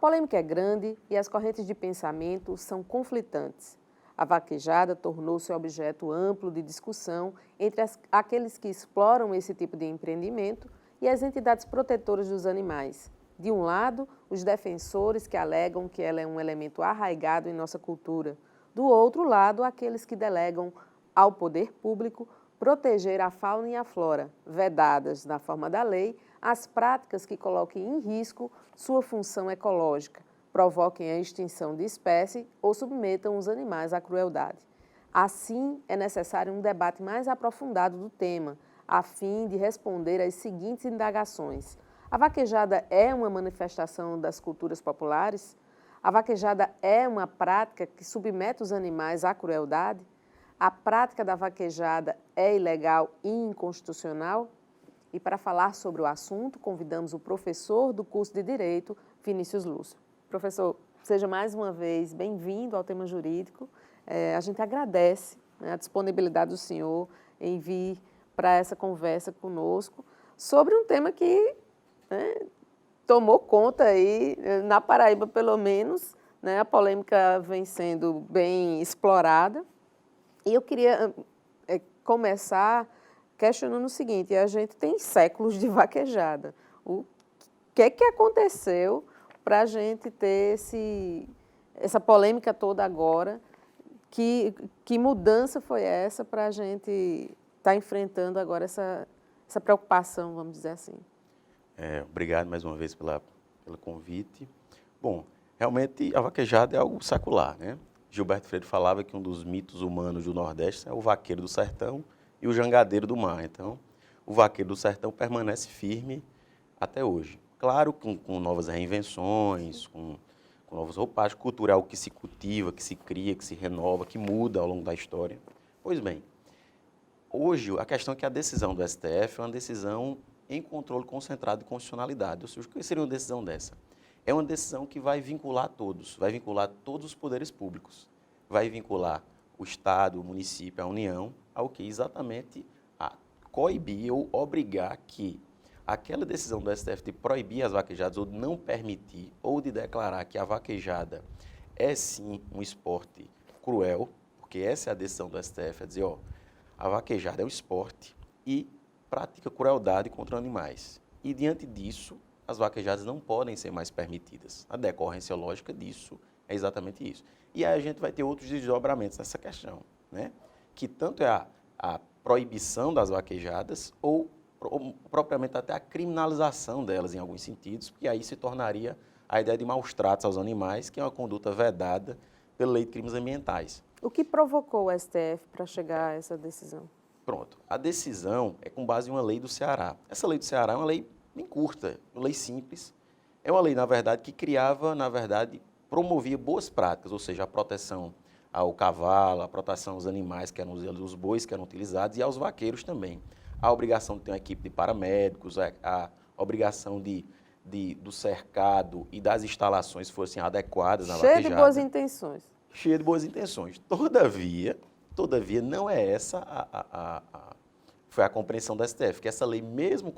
polêmica é grande e as correntes de pensamento são conflitantes. A vaquejada tornou-se objeto amplo de discussão entre aqueles que exploram esse tipo de empreendimento e as entidades protetoras dos animais. De um lado, os defensores que alegam que ela é um elemento arraigado em nossa cultura. Do outro lado, aqueles que delegam ao poder público proteger a fauna e a flora, vedadas, na forma da lei, as práticas que coloquem em risco sua função ecológica, provoquem a extinção de espécies ou submetam os animais à crueldade. Assim, é necessário um debate mais aprofundado do tema, a fim de responder às seguintes indagações. A vaquejada é uma manifestação das culturas populares? A vaquejada é uma prática que submete os animais à crueldade? A prática da vaquejada é ilegal e inconstitucional? E para falar sobre o assunto, convidamos o professor do curso de Direito, Vinícius Lúcio. Professor, seja mais uma vez bem-vindo ao tema jurídico. A gente agradece, né, a disponibilidade do senhor em vir para essa conversa conosco sobre um tema que, né, tomou conta aí, na Paraíba pelo menos, né, a polêmica vem sendo bem explorada. E eu queria começar questionando o seguinte: a gente tem séculos de vaquejada. O que aconteceu para a gente ter essa polêmica toda agora? Que mudança foi essa para a gente estar enfrentando agora essa preocupação, vamos dizer assim? Obrigado mais uma vez pelo convite. Bom, realmente a vaquejada é algo secular, né? Gilberto Freire falava que um dos mitos humanos do Nordeste é o vaqueiro do sertão e o jangadeiro do mar. Então, o vaqueiro do sertão permanece firme até hoje. Claro, com novas reinvenções, com novas roupagens, cultural que se cultiva, que se cria, que se renova, que muda ao longo da história. Pois bem, hoje a questão é que a decisão do STF é uma decisão em controle concentrado de constitucionalidade. Ou seja, o que seria uma decisão dessa? É uma decisão que vai vincular todos os poderes públicos. Vai vincular o Estado, o município, a União, ao que exatamente a coibir ou obrigar que aquela decisão do STF de proibir as vaquejadas ou de não permitir ou de declarar que a vaquejada é sim um esporte cruel, porque essa é a decisão do STF, é dizer, a vaquejada é um esporte e pratica crueldade contra animais. E diante disso, as vaquejadas não podem ser mais permitidas. A decorrência lógica disso é exatamente isso. E aí a gente vai ter outros desdobramentos nessa questão, né? Que tanto é a proibição das vaquejadas ou propriamente até a criminalização delas em alguns sentidos, porque aí se tornaria a ideia de maus tratos aos animais, que é uma conduta vedada pela Lei de Crimes Ambientais. O que provocou o STF para chegar a essa decisão? Pronto. A decisão é com base em uma lei do Ceará. Essa lei do Ceará é uma lei bem curta, uma lei simples. É uma lei, na verdade, que promovia boas práticas, ou seja, a proteção ao cavalo, a proteção aos animais, que eram os bois que eram utilizados, e aos vaqueiros também. A obrigação de ter uma equipe de paramédicos, a obrigação do cercado e das instalações fossem adequadas à vaquejada. Cheio de boas intenções. Cheio de boas intenções. Todavia, não é essa foi a compreensão da STF, que essa lei, mesmo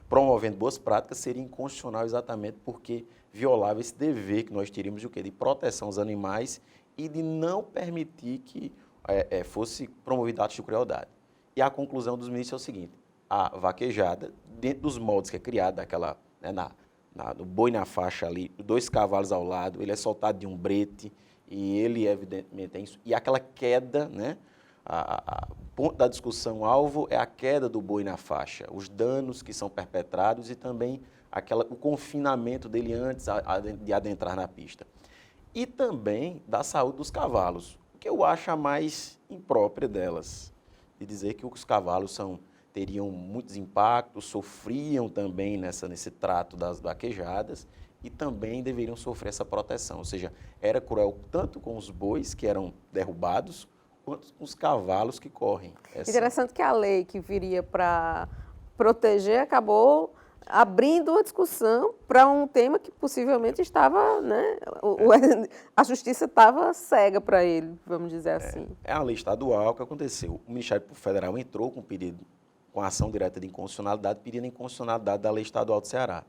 promovendo boas práticas, seria inconstitucional exatamente porque violava esse dever que nós teríamos de proteção aos animais e de não permitir que fosse promovido atos de crueldade. E a conclusão dos ministros é o seguinte: a vaquejada, dentro dos moldes que é criada, no boi na faixa ali, 2 cavalos ao lado, ele é soltado de um brete, e ele evidentemente é isso, e aquela queda, né? O ponto da discussão alvo é a queda do boi na faixa, os danos que são perpetrados e também o confinamento dele antes de adentrar na pista. E também da saúde dos cavalos, o que eu acho a mais imprópria delas, de dizer que os cavalos teriam muitos impactos, sofriam também nesse trato das vaquejadas e também deveriam sofrer essa proteção, ou seja, era cruel tanto com os bois que eram derrubados, quanto com os cavalos que correm. Interessante que a lei que viria para proteger acabou abrindo uma discussão para um tema que possivelmente estava, né, a justiça estava cega para ele, vamos dizer assim. É a lei estadual. O que aconteceu? O Ministério Federal entrou com ação direta de inconstitucionalidade, pedindo a inconstitucionalidade da lei estadual do Ceará.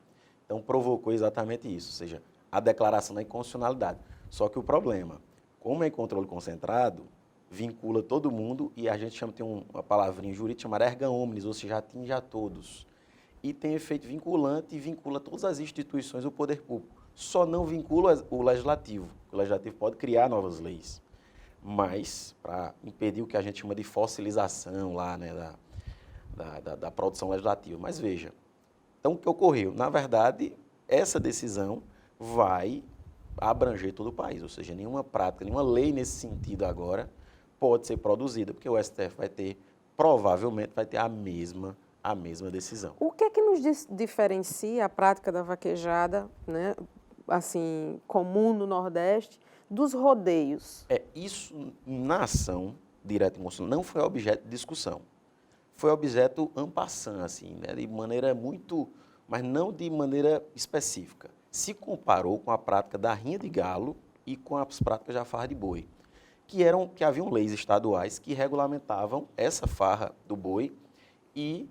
Então, provocou exatamente isso, ou seja, a declaração da inconstitucionalidade. Só que o problema, como é em controle concentrado, vincula todo mundo e a gente tem uma palavrinha jurídica chamada erga omnes, ou seja, atinge a todos. E tem efeito vinculante e vincula todas as instituições do poder público. Só não vincula o legislativo. O legislativo pode criar novas leis, mas para impedir o que a gente chama de fossilização lá, né, da produção legislativa. Mas veja, então o que ocorreu? Na verdade, essa decisão vai abranger todo o país, ou seja, nenhuma prática, nenhuma lei nesse sentido agora pode ser produzida, porque o STF provavelmente vai ter a mesma decisão. O que é que nos diferencia a prática da vaquejada, né, assim, comum no Nordeste, dos rodeios? Isso, na ação direta e constitucional, não foi objeto de discussão. Foi objeto en passant, assim, né, de maneira muito, mas não de maneira específica. Se comparou com a prática da rinha de galo e com as práticas da farra de boi, que haviam leis estaduais que regulamentavam essa farra do boi e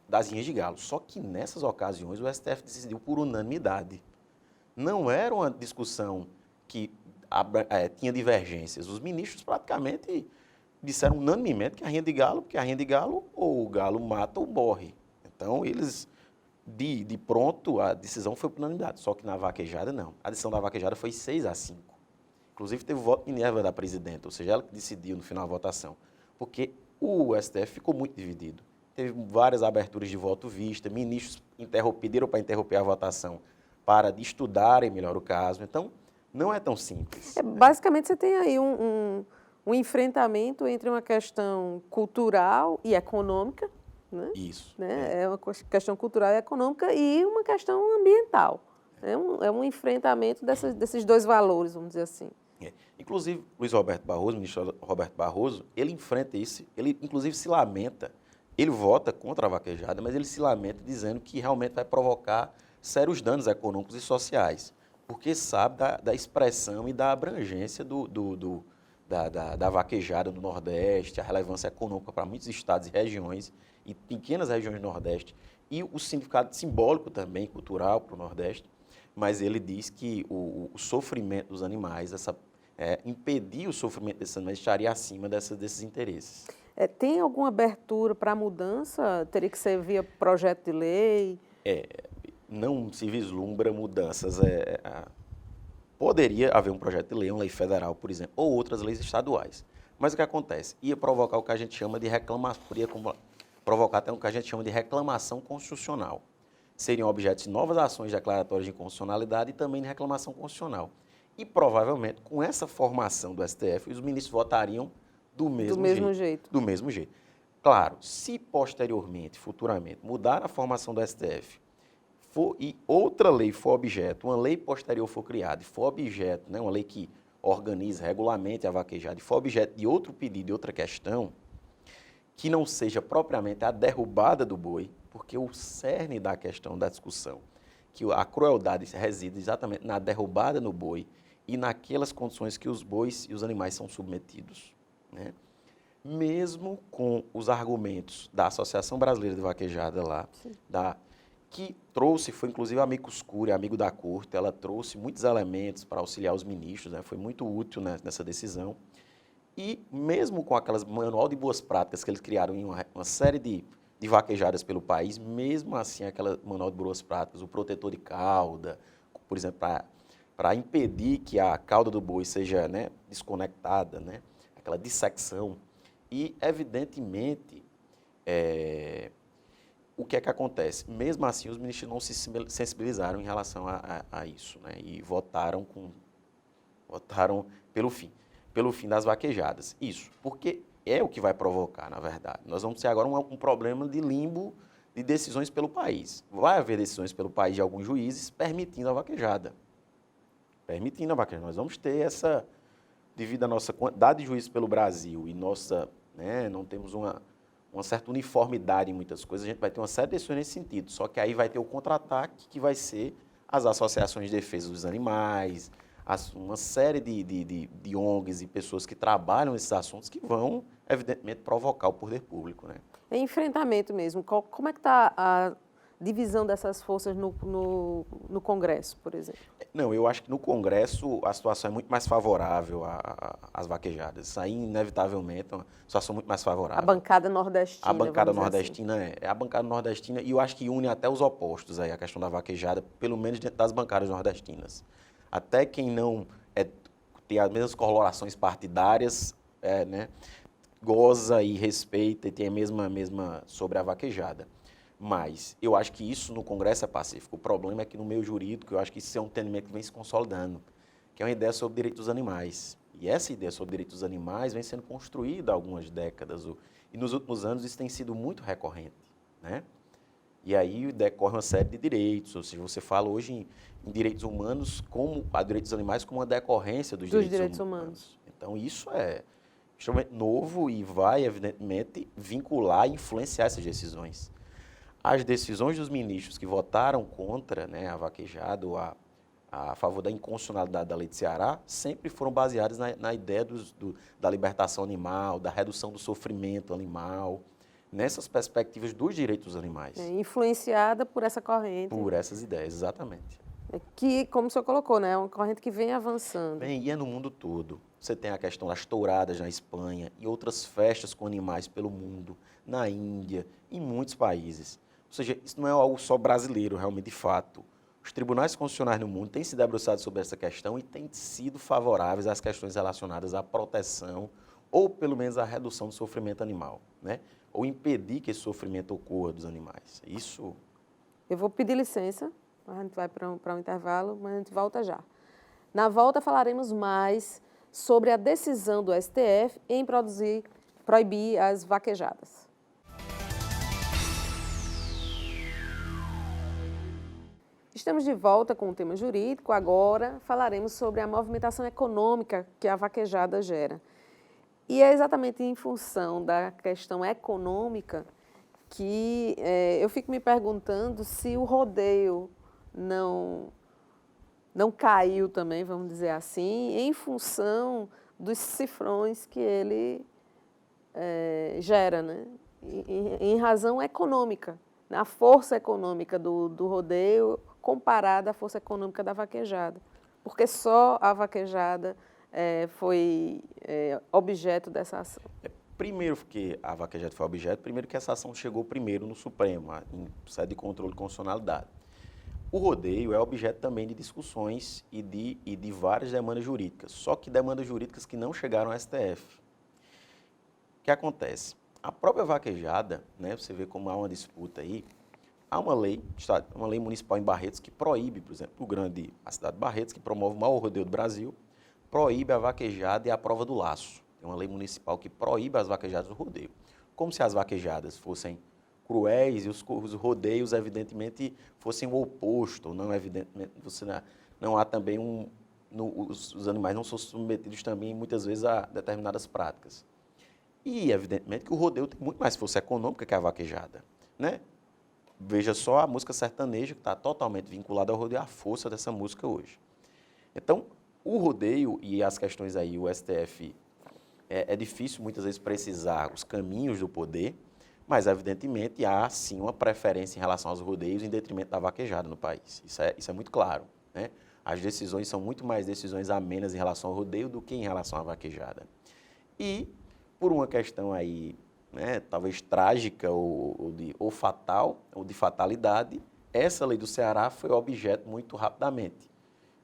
das rinhas de galo. Só que nessas ocasiões o STF decidiu por unanimidade. Não era uma discussão que tinha divergências. Os ministros praticamente disseram unanimemente que a rinha de galo, porque a rinha de galo ou o galo mata ou morre. Então eles, de pronto, a decisão foi por unanimidade. Só que na vaquejada não. A decisão da vaquejada foi 6-5. Inclusive teve voto de Minerva da presidenta, ou seja, ela que decidiu no final da votação. Porque o STF ficou muito dividido. Teve várias aberturas de voto vista, ministros pediram para interromper a votação para estudarem melhor o caso. Então, não é tão simples. Basicamente, você tem aí um enfrentamento entre uma questão cultural e econômica, né? Isso. Né? É uma questão cultural e econômica e uma questão ambiental. É um enfrentamento desses dois valores, vamos dizer assim. Inclusive, o ministro Roberto Barroso, ele enfrenta isso, ele inclusive se lamenta, ele vota contra a vaquejada, mas ele se lamenta dizendo que realmente vai provocar sérios danos econômicos e sociais, porque sabe da expressão e da abrangência da vaquejada no Nordeste, a relevância econômica para muitos estados e regiões, e pequenas regiões do Nordeste, e o significado simbólico também, cultural para o Nordeste, mas ele diz que o sofrimento dos animais, impedir o sofrimento desses animais estaria acima desses interesses. Tem alguma abertura para mudança? Teria que ser via projeto de lei? Não se vislumbra mudanças. Poderia haver um projeto de lei, uma lei federal, por exemplo, ou outras leis estaduais. Mas o que acontece? Ia provocar o que a gente chama de provocar até o que a gente chama de reclamação constitucional. Seriam objetos de novas ações declaratórias de inconstitucionalidade e também de reclamação constitucional. E provavelmente, com essa formação do STF, os ministros votariam do mesmo jeito. Do mesmo jeito. Claro, se posteriormente, futuramente, mudar a formação do STF e outra lei for objeto, uma lei posterior for criada e for objeto, né, uma lei que organiza, regulamente a vaquejada, e for objeto de outro pedido, de outra questão, que não seja propriamente a derrubada do boi, porque o cerne da questão da discussão, que a crueldade reside exatamente na derrubada no boi e naquelas condições que os bois e os animais são submetidos, né? Mesmo com os argumentos da Associação Brasileira de Vaquejada lá, que trouxe, foi inclusive amicus curiae, amigo da corte, ela trouxe muitos elementos para auxiliar os ministros, né? Foi muito útil, né, nessa decisão. E mesmo com aquelas manual de boas práticas que eles criaram em uma série de vaquejadas pelo país, mesmo assim aquela manual de boas práticas, o protetor de cauda, por exemplo, para impedir que a cauda do boi seja, né, desconectada, né, aquela dissecção. E, evidentemente, o que é que acontece? Mesmo assim, os ministros não se sensibilizaram em relação a isso, né, e votaram pelo fim das vaquejadas. Isso, porque é o que vai provocar, na verdade. Nós vamos ter agora um problema de limbo de decisões pelo país. Vai haver decisões pelo país de alguns juízes permitindo a vaquejada. Nós vamos ter devido à nossa quantidade de juízes pelo Brasil e não temos uma certa uniformidade em muitas coisas, a gente vai ter uma série de decisões nesse sentido. Só que aí vai ter o contra-ataque, que vai ser as associações de defesa dos animais, uma série de ONGs e pessoas que trabalham nesses assuntos que vão, evidentemente, provocar o poder público, né? É enfrentamento mesmo. Como é que está divisão dessas forças no Congresso, por exemplo? Não, eu acho que no Congresso a situação é muito mais favorável às vaquejadas. Isso aí, inevitavelmente, é uma situação muito mais favorável. A bancada nordestina. A bancada vamos dizer nordestina é a bancada nordestina e eu acho que une até os opostos aí, a questão da vaquejada, pelo menos dentro das bancadas nordestinas. Até quem não tem as mesmas colorações partidárias, né, goza e respeita e tem a mesma sobre a vaquejada. Mas eu acho que isso no Congresso é pacífico. O problema é que no meio jurídico, eu acho que isso é um entendimento que vem se consolidando, que é uma ideia sobre direitos dos animais. E essa ideia sobre direitos dos animais vem sendo construída há algumas décadas. E nos últimos anos isso tem sido muito recorrente, né? E aí decorre uma série de direitos, ou seja, você fala hoje em direitos humanos, direitos dos animais como uma decorrência dos direitos humanos. Então isso é extremamente novo e vai, evidentemente, vincular e influenciar essas decisões. As decisões dos ministros que votaram contra, né, a vaquejada ou a favor da inconstitucionalidade da lei de Ceará sempre foram baseadas na ideia da libertação animal, da redução do sofrimento animal, nessas perspectivas dos direitos dos animais. Influenciada por essa corrente. Por essas ideias, exatamente. Que, como o senhor colocou, né, é uma corrente que vem avançando. Bem, e é no mundo todo. Você tem a questão das touradas na Espanha e outras festas com animais pelo mundo, na Índia, em muitos países. Ou seja, isso não é algo só brasileiro, realmente, de fato. Os tribunais constitucionais no mundo têm se debruçado sobre essa questão e têm sido favoráveis às questões relacionadas à proteção ou, pelo menos, à redução do sofrimento animal, né? Ou impedir que esse sofrimento ocorra dos animais. Isso... Eu vou pedir licença, a gente vai para um intervalo, mas a gente volta já. Na volta falaremos mais sobre a decisão do STF em proibir as vaquejadas. Estamos de volta com o tema jurídico. Agora falaremos sobre a movimentação econômica que a vaquejada gera. E é exatamente em função da questão econômica que eu fico me perguntando se o rodeio não caiu também, vamos dizer assim, em função dos cifrões que ele gera, né? Em razão econômica, a força econômica do rodeio comparada à força econômica da vaquejada, porque só a vaquejada foi objeto dessa ação. Primeiro que a vaquejada foi objeto, primeiro que essa ação chegou primeiro no Supremo, em sede de controle de constitucionalidade. O rodeio é objeto também de discussões e de várias demandas jurídicas, só que demandas jurídicas que não chegaram ao STF. O que acontece? A própria vaquejada, né, você vê como há uma disputa aí, há uma lei municipal em Barretos que proíbe, por exemplo, a cidade de Barretos, que promove o maior rodeio do Brasil, proíbe a vaquejada e a prova do laço. Tem uma lei municipal que proíbe as vaquejadas do rodeio. Como se as vaquejadas fossem cruéis e os rodeios, evidentemente, fossem o oposto. Não, evidentemente, não há também os animais não são submetidos também, muitas vezes, a determinadas práticas. E, evidentemente, que o rodeio tem muito mais força econômica que a vaquejada, né? Veja só a música sertaneja, que está totalmente vinculada ao rodeio, a força dessa música hoje. Então, o rodeio e as questões aí, o STF, é difícil muitas vezes precisar os caminhos do poder, mas, evidentemente, há sim uma preferência em relação aos rodeios em detrimento da vaquejada no país. Isso é muito claro, né? As decisões são muito mais decisões amenas em relação ao rodeio do que em relação à vaquejada. E, por uma questão aí, né, talvez trágica ou fatal, ou de fatalidade, essa lei do Ceará foi objeto muito rapidamente,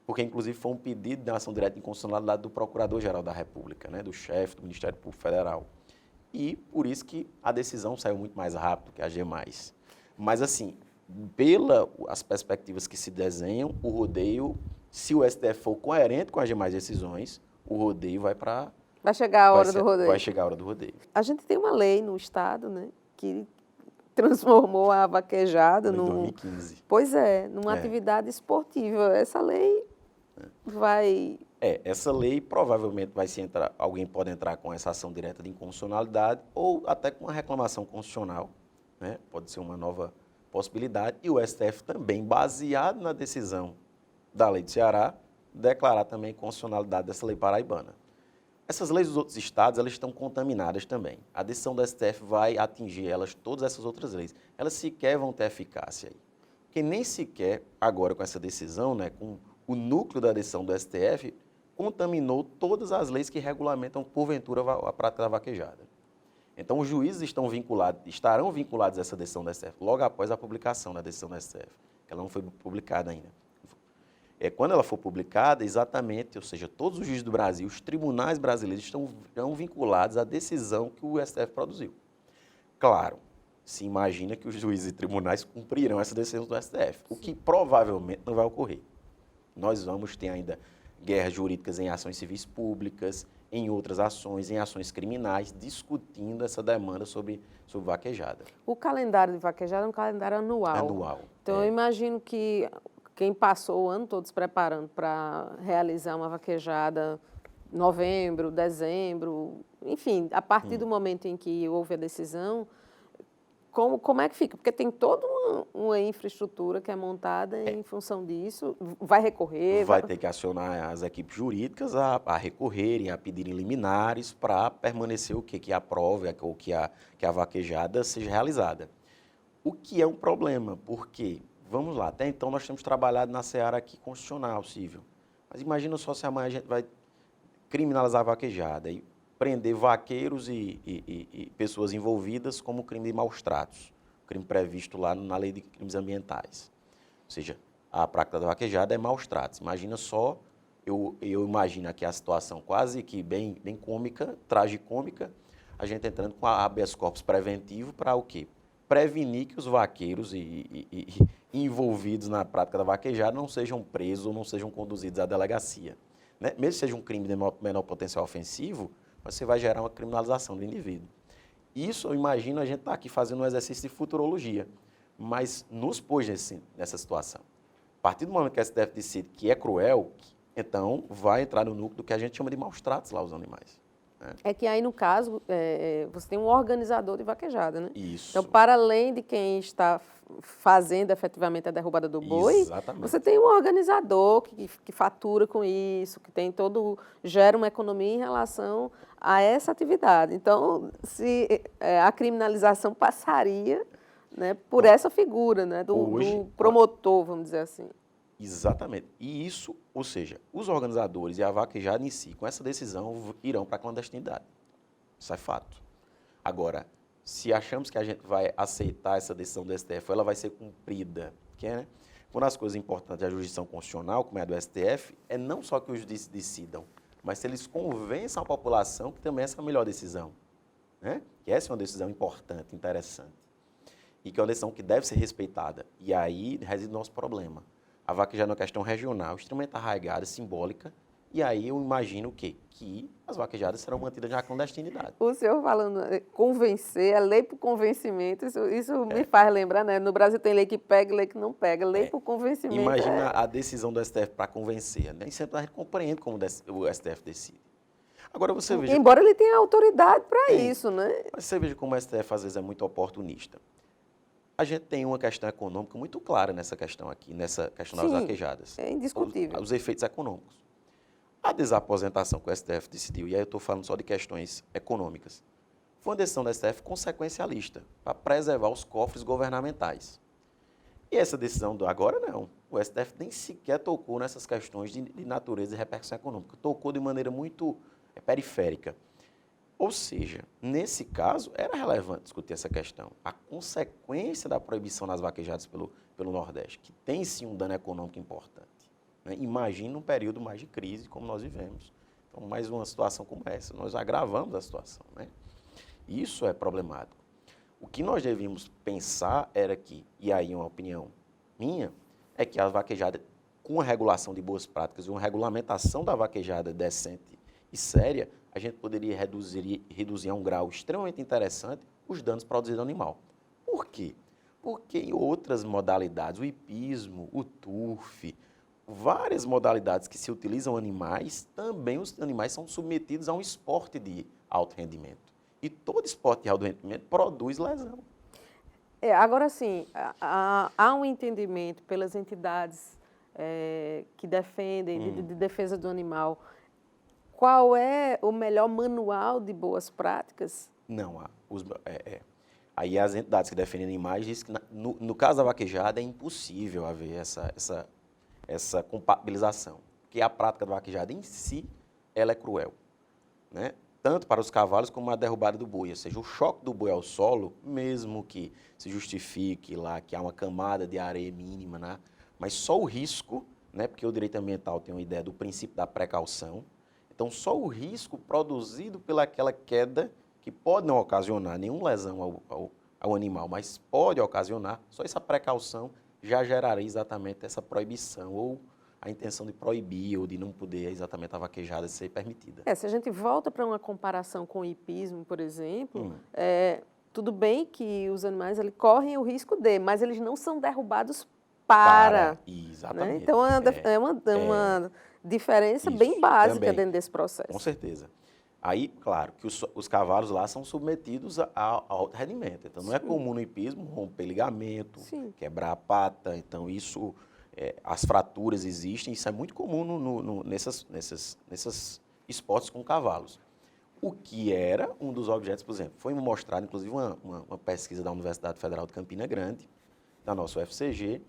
porque inclusive foi um pedido de ação direta de inconstitucionalidade do Procurador-Geral da República, né, do chefe do Ministério Público Federal. E por isso que a decisão saiu muito mais rápido que as demais. Mas assim, pelas perspectivas que se desenham, o rodeio, se o STF for coerente com as demais decisões, o rodeio vai para... Vai chegar a hora do rodeio. Vai chegar a hora do rodeio. A gente tem uma lei no Estado, né, que transformou a vaquejada Em 2015. Pois numa atividade esportiva. Essa lei vai... Essa lei provavelmente alguém pode entrar com essa ação direta de inconstitucionalidade ou até com uma reclamação constitucional, né? Pode ser uma nova possibilidade. E o STF também, baseado na decisão da lei do Ceará, declarar também a inconstitucionalidade dessa lei paraibana. Essas leis dos outros estados, elas estão contaminadas também. A decisão do STF vai atingir elas, todas essas outras leis. Elas sequer vão ter eficácia aí. Porque nem sequer, agora com essa decisão, né, com o núcleo da decisão do STF, contaminou todas as leis que regulamentam, porventura, a prática da vaquejada. Então, os juízes estarão vinculados a essa decisão do STF logo após a publicação da decisão do STF, que ela não foi publicada ainda. Quando ela for publicada, exatamente, ou seja, todos os juízes do Brasil, os tribunais brasileiros estão vinculados à decisão que o STF produziu. Claro, se imagina que os juízes e tribunais cumprirão essa decisão do STF, o que provavelmente não vai ocorrer. Nós vamos ter ainda guerras jurídicas em ações civis públicas, em outras ações, em ações criminais, discutindo essa demanda sobre vaquejada. O calendário de vaquejada é um calendário anual. Anual. Então, eu imagino que quem passou o ano todo se preparando para realizar uma vaquejada em novembro, dezembro, enfim, a partir do momento em que houve a decisão, como é que fica? Porque tem toda uma infraestrutura que é montada em função disso, vai recorrer? Vai ter que acionar as equipes jurídicas a recorrerem, a pedirem liminares para permanecer o quê? Que a prova ou que a vaquejada seja realizada. O que é um problema, porque, vamos lá, até então nós temos trabalhado na seara aqui constitucional, civil. Mas imagina só se amanhã a gente vai criminalizar a vaquejada e prender vaqueiros e pessoas envolvidas como crime de maus-tratos, crime previsto lá na Lei de Crimes Ambientais. Ou seja, a prática da vaquejada é maus-tratos. Imagina só, eu imagino aqui a situação quase que bem cômica, tragicômica, a gente entrando com a habeas corpus preventivo para o quê? Prevenir que os vaqueiros e envolvidos na prática da vaquejada não sejam presos ou não sejam conduzidos à delegacia. Né? Mesmo que seja um crime de menor potencial ofensivo, você vai gerar uma criminalização do indivíduo. Isso, eu imagino, a gente está aqui fazendo um exercício de futurologia, mas nos pôs nessa situação. A partir do momento que a STF decide que é cruel, então vai entrar no núcleo do que a gente chama de maus-tratos lá aos animais. Né? É que aí, no caso, você tem um organizador de vaquejada, né? Isso. Então, para além de quem está fazendo efetivamente a derrubada do boi, exatamente, você tem um organizador que fatura com isso, que tem gera uma economia em relação a essa atividade. Então, a criminalização passaria, né, por essa figura, né, do promotor, vamos dizer assim. Exatamente. E isso, ou seja, os organizadores e a vaquejada em si, com essa decisão, irão para a clandestinidade. Isso é fato. Agora, se achamos que a gente vai aceitar essa decisão do STF, ela vai ser cumprida. Né? Uma das coisas importantes da jurisdição constitucional, como é a do STF, é não só que os juízes decidam, mas se eles convençam a população que também essa é a melhor decisão. Né? Que essa é uma decisão importante, interessante. E que é uma decisão que deve ser respeitada. E aí reside o nosso problema. A vaquejada é uma questão regional, extremamente arraigada, simbólica, e aí eu imagino o quê? Que as vaquejadas serão mantidas na clandestinidade. O senhor falando convencer, a lei por convencimento, isso me faz lembrar, né? No Brasil tem lei que pega e lei que não pega. Lei por convencimento. Imagina a decisão do STF para convencer. Nem sempre a gente compreende como o STF decide. Agora você veja... Embora ele tenha autoridade para isso, né? Mas você veja como o STF às vezes é muito oportunista. A gente tem uma questão econômica muito clara nessa questão aqui, nessa questão das vaquejadas. É indiscutível. Os efeitos econômicos. A desaposentação que o STF decidiu, e aí eu estou falando só de questões econômicas, foi uma decisão do STF consequencialista, para preservar os cofres governamentais. E essa decisão do agora não. O STF nem sequer tocou nessas questões de natureza e repercussão econômica. Tocou de maneira muito periférica. Ou seja, nesse caso, era relevante discutir essa questão. A consequência da proibição das vaquejadas pelo Nordeste, que tem sim um dano econômico importante. Né? Imagina um período mais de crise como nós vivemos. Então, mais uma situação como essa, nós agravamos a situação. Né? Isso é problemático. O que nós devíamos pensar era que, e aí uma opinião minha, é que a vaquejada, com a regulação de boas práticas e uma regulamentação da vaquejada decente e séria, a gente poderia reduzir a um grau extremamente interessante os danos produzidos ao animal. Por quê? Porque em outras modalidades, o hipismo, o turf, várias modalidades que se utilizam animais, também os animais são submetidos a um esporte de alto rendimento. E todo esporte de alto rendimento produz lesão. Agora sim, há um entendimento pelas entidades que defendem, de defesa do animal, Qual é o melhor manual de boas práticas? Não, aí as entidades que defendem animais dizem que, no caso da vaquejada, é impossível haver essa compatibilização, porque a prática da vaquejada em si, ela é cruel, né? Tanto para os cavalos como a derrubada do boi, ou seja, o choque do boi ao solo, mesmo que se justifique lá que há uma camada de areia mínima, né? Mas só o risco, né? Porque o direito ambiental tem uma ideia do princípio da precaução, então só o risco produzido pelaquela queda, que pode não ocasionar nenhuma lesão ao animal, mas pode ocasionar, só essa precaução já geraria exatamente essa proibição, ou a intenção de proibir ou de não poder exatamente a vaquejada ser permitida. Se a gente volta para uma comparação com o hipismo, por exemplo, tudo bem que os animais correm o risco mas eles não são derrubados para. Exatamente. Né? Então, é uma diferença bem básica também, dentro desse processo. Com certeza. Aí, claro, que os cavalos lá são submetidos a alto rendimento. Então, não é comum no hipismo romper ligamento, quebrar a pata. Então, isso, as fraturas existem. Isso é muito comum nesses esportes com cavalos. O que era um dos objetos, por exemplo, foi mostrado, inclusive, uma pesquisa da Universidade Federal de Campina Grande, da nossa UFCG,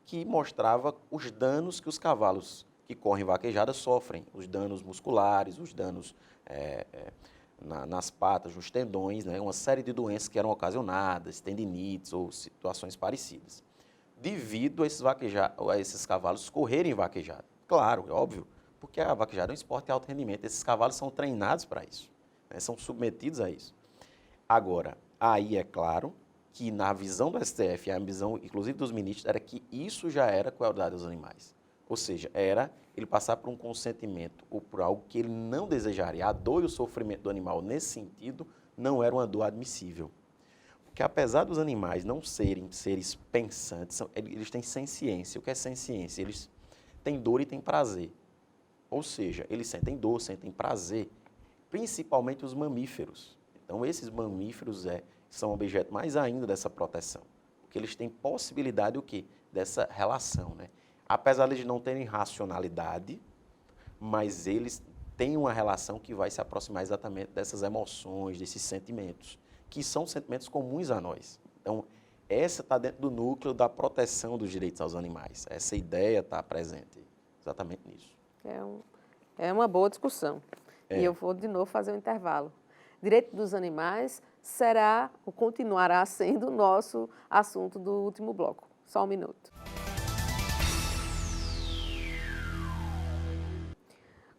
que mostrava os danos que os cavalos que correm vaquejada sofrem, os danos musculares, os danos nas patas, nos tendões, né? Uma série de doenças que eram ocasionadas, tendinites ou situações parecidas, devido a esses cavalos correrem vaquejada. Claro, é óbvio, porque a vaquejada é um esporte de alto rendimento, esses cavalos são treinados para isso, né? São submetidos a isso. Agora, aí é claro que na visão do STF, a visão inclusive dos ministros, era que isso já era crueldade aos animais. Ou seja, era ele passar por um consentimento ou por algo que ele não desejaria. A dor e o sofrimento do animal, nesse sentido, não era uma dor admissível. Porque apesar dos animais não serem seres pensantes, eles têm senciência. O que é senciência? Eles têm dor e têm prazer. Ou seja, eles sentem dor, sentem prazer, principalmente os mamíferos. Então, esses mamíferos são objeto mais ainda dessa proteção. Porque eles têm possibilidade, o quê? Dessa relação, né? Apesar de eles não terem racionalidade, mas eles têm uma relação que vai se aproximar exatamente dessas emoções, desses sentimentos, que são sentimentos comuns a nós. Então, essa está dentro do núcleo da proteção dos direitos aos animais. Essa ideia está presente exatamente nisso. É uma boa discussão. E eu vou, de novo, fazer um intervalo. Direito dos animais será ou continuará sendo o nosso assunto do último bloco. Só um minuto.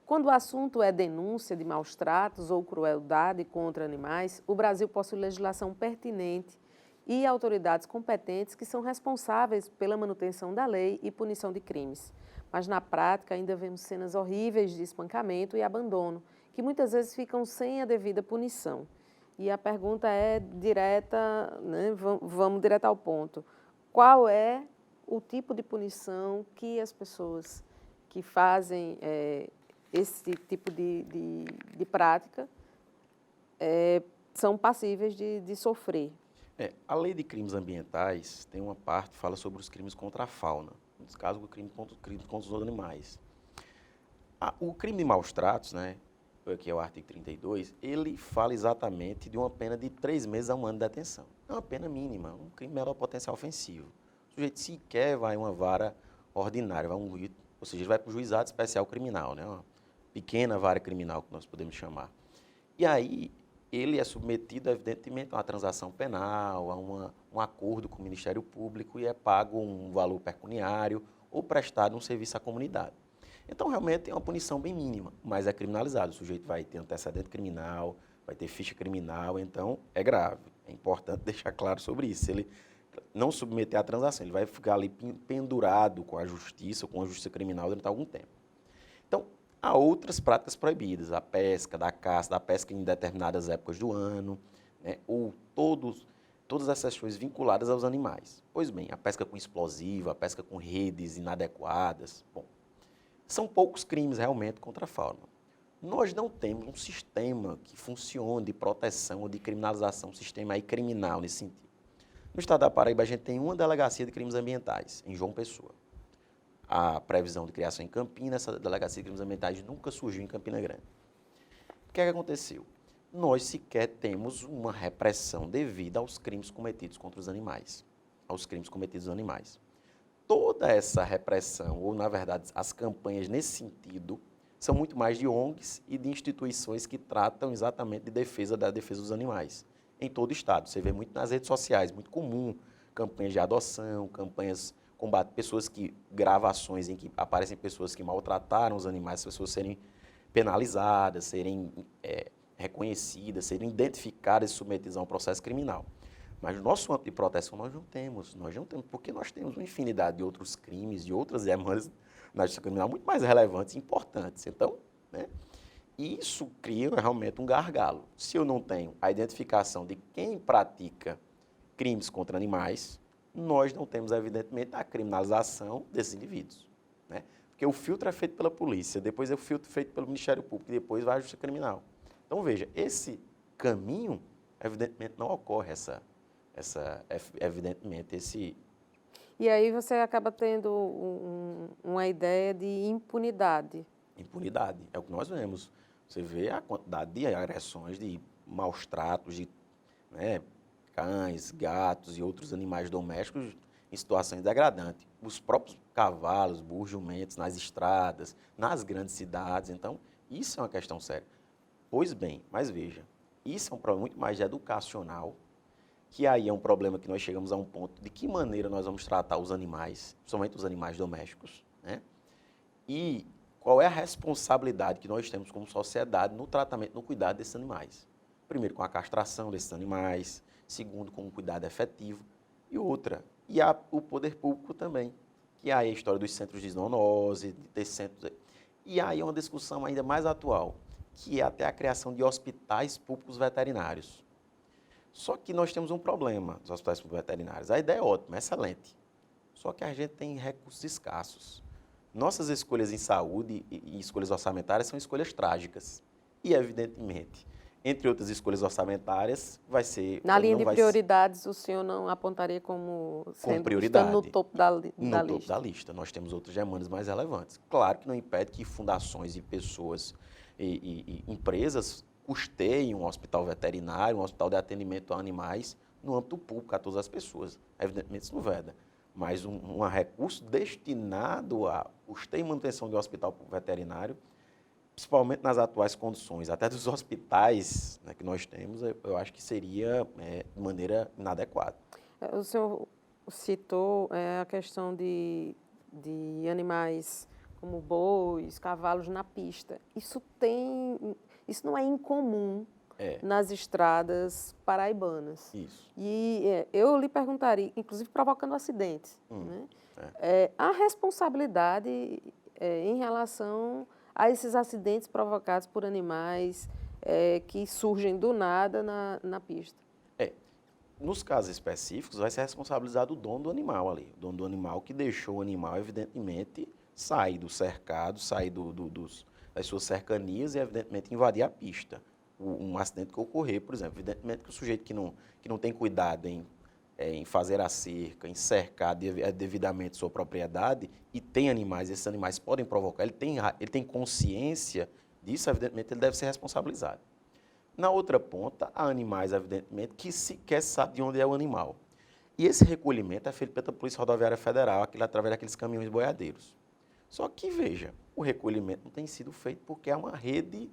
Quando o assunto é denúncia de maus-tratos ou crueldade contra animais, o Brasil possui legislação pertinente e autoridades competentes que são responsáveis pela manutenção da lei e punição de crimes. Mas, na prática, ainda vemos cenas horríveis de espancamento e abandono, que muitas vezes ficam sem a devida punição. E a pergunta é direta, né? Vamos direto ao ponto. Qual é o tipo de punição que as pessoas que fazem esse tipo de prática são passíveis de sofrer? A lei de crimes ambientais tem uma parte que fala sobre os crimes contra a fauna, no caso, o crime contra os animais. O crime de maus-tratos, né, que é o artigo 32, ele fala exatamente de uma pena de 3 meses a 1 ano de detenção. É uma pena mínima, um crime menor potencial ofensivo. O sujeito sequer vai a uma vara ordinária, ou seja, ele vai para o juizado especial criminal, né, uma pequena vara criminal, que nós podemos chamar. E aí, ele é submetido, evidentemente, a uma transação penal, a um acordo com o Ministério Público e é pago um valor pecuniário ou prestado um serviço à comunidade. Então, realmente, é uma punição bem mínima, mas é criminalizado. O sujeito vai ter antecedente criminal, vai ter ficha criminal, então é grave. É importante deixar claro sobre isso. Se ele não submeter à transação, ele vai ficar ali pendurado com a justiça criminal durante algum tempo. Então, há outras práticas proibidas, a pesca, da caça, da pesca em determinadas épocas do ano, né, ou todas essas coisas vinculadas aos animais. Pois bem, a pesca com explosivo, a pesca com redes inadequadas, bom, são poucos crimes realmente contra a fauna. Nós não temos um sistema que funcione de proteção ou de criminalização, um sistema aí criminal nesse sentido. No estado da Paraíba, a gente tem uma delegacia de crimes ambientais, em João Pessoa. A previsão de criação em Campinas, essa delegacia de crimes ambientais nunca surgiu em Campina Grande. O que é que aconteceu? Nós sequer temos uma repressão devida aos crimes cometidos contra os animais, aos crimes cometidos aos animais. Toda essa repressão, ou na verdade as campanhas nesse sentido, são muito mais de ONGs e de instituições que tratam exatamente de defesa da defesa dos animais, em todo o estado. Você vê muito nas redes sociais, muito comum, campanhas de adoção, campanhas combate pessoas que gravações em que aparecem pessoas que maltrataram os animais, as pessoas serem penalizadas, serem reconhecidas, serem identificadas e submetidas a um processo criminal. Mas no nosso âmbito de proteção nós não temos, porque nós temos uma infinidade de outros crimes, de outras demandas na justiça criminal muito mais relevantes e importantes. Então, né, isso cria realmente um gargalo. Se eu não tenho a identificação de quem pratica crimes contra animais, nós não temos, evidentemente, a criminalização desses indivíduos. Né? Porque o filtro é feito pela polícia, depois é o filtro feito pelo Ministério Público, e depois vai à Justiça Criminal. Então, veja, esse caminho, evidentemente, não ocorre evidentemente, esse... E aí você acaba tendo uma ideia de impunidade. Impunidade, é o que nós vemos. Você vê a quantidade de agressões, de maus tratos, de cães, gatos e outros animais domésticos em situações degradantes. Os próprios cavalos, burros, jumentos, nas estradas, nas grandes cidades. Então, isso é uma questão séria. Pois bem, mas veja, isso é um problema muito mais educacional, que aí é um problema que nós chegamos a um ponto de que maneira nós vamos tratar os animais, principalmente os animais domésticos, né? E qual é a responsabilidade que nós temos como sociedade no tratamento, no cuidado desses animais. Primeiro, com a castração desses animais, segundo, com um cuidado efetivo, e outra, o poder público também, que aí é a história dos centros de zoonose, de ter centros... E aí é uma discussão ainda mais atual, que é até a criação de hospitais públicos veterinários. Só que nós temos um problema nos hospitais públicos veterinários. A ideia é ótima, é excelente. Só que a gente tem recursos escassos. Nossas escolhas em saúde e escolhas orçamentárias são escolhas trágicas. E, evidentemente, entre outras escolhas orçamentárias, vai ser... Na linha de prioridades, o senhor não apontaria como estando no topo da lista? No topo da lista. Nós temos outras demandas mais relevantes. Claro que não impede que fundações e pessoas e empresas custeiem um hospital veterinário, um hospital de atendimento a animais no âmbito público a todas as pessoas. Evidentemente, isso não veda. Mas um recurso destinado a custeio e manutenção de um hospital veterinário, principalmente nas atuais condições, até dos hospitais, né, que nós temos, eu acho que seria de maneira inadequada. O senhor citou a questão de animais como bois, cavalos na pista. Isso não é incomum nas estradas paraibanas. Isso. E eu lhe perguntaria, inclusive provocando acidentes, né? A responsabilidade em relação a esses acidentes provocados por animais que surgem do nada na pista. Nos casos específicos, vai ser responsabilizado o dono do animal ali. O dono do animal que deixou o animal, evidentemente, sair do cercado, sair das suas cercanias e, evidentemente, invadir a pista. Um acidente que ocorrer, por exemplo, evidentemente que o sujeito que não tem cuidado em fazer a cerca, em cercar devidamente sua propriedade e tem animais, esses animais podem provocar, ele tem consciência disso, evidentemente, ele deve ser responsabilizado. Na outra ponta, há animais, evidentemente, que sequer sabem de onde é o animal. E esse recolhimento é feito pela Polícia Rodoviária Federal, através daqueles caminhões boiadeiros. Só que, veja, o recolhimento não tem sido feito porque é uma rede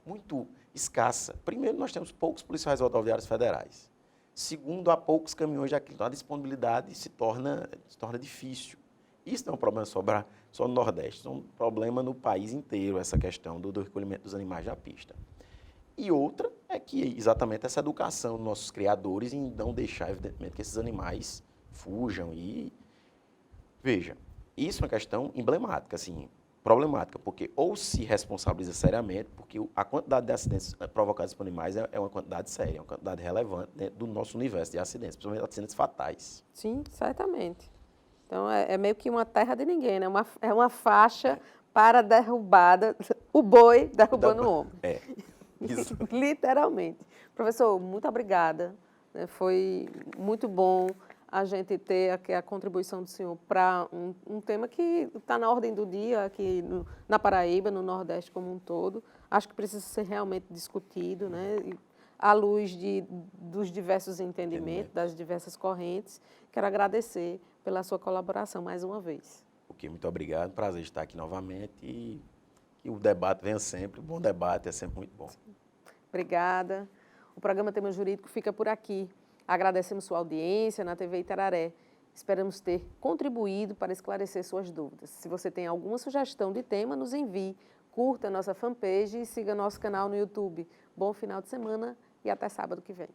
muito escassa. Primeiro, nós temos poucos policiais rodoviários federais. Segundo, há poucos caminhões daquilo. Então, a disponibilidade se torna difícil. Isso não é um problema só no Nordeste, é um problema no país inteiro, essa questão do recolhimento dos animais da pista. E outra é que exatamente essa educação dos nossos criadores em não deixar, evidentemente, que esses animais fujam e... Veja, isso é uma questão emblemática, assim, problemática, porque ou se responsabiliza seriamente, porque a quantidade de acidentes provocados por animais é uma quantidade séria, é uma quantidade relevante dentro do nosso universo de acidentes, principalmente acidentes fatais. Sim, certamente. Então, é meio que uma terra de ninguém, né? É uma faixa para derrubada, o boi derrubando o homem. Isso. Literalmente. Professor, muito obrigada. Foi muito bom a gente ter aqui a contribuição do senhor para um tema que está na ordem do dia aqui na Paraíba, no Nordeste como um todo. acho que precisa ser realmente discutido, né? À luz dos diversos entendimentos, das diversas correntes. Quero agradecer pela sua colaboração mais uma vez. Ok, muito obrigado, prazer estar aqui novamente e que o debate venha sempre, um bom debate é sempre muito bom. Obrigada. O programa Tema Jurídico fica por aqui. Agradecemos sua audiência na TV Itararé. Esperamos ter contribuído para esclarecer suas dúvidas. Se você tem alguma sugestão de tema, nos envie. Curta nossa fanpage e siga nosso canal no YouTube. Bom final de semana e até sábado que vem.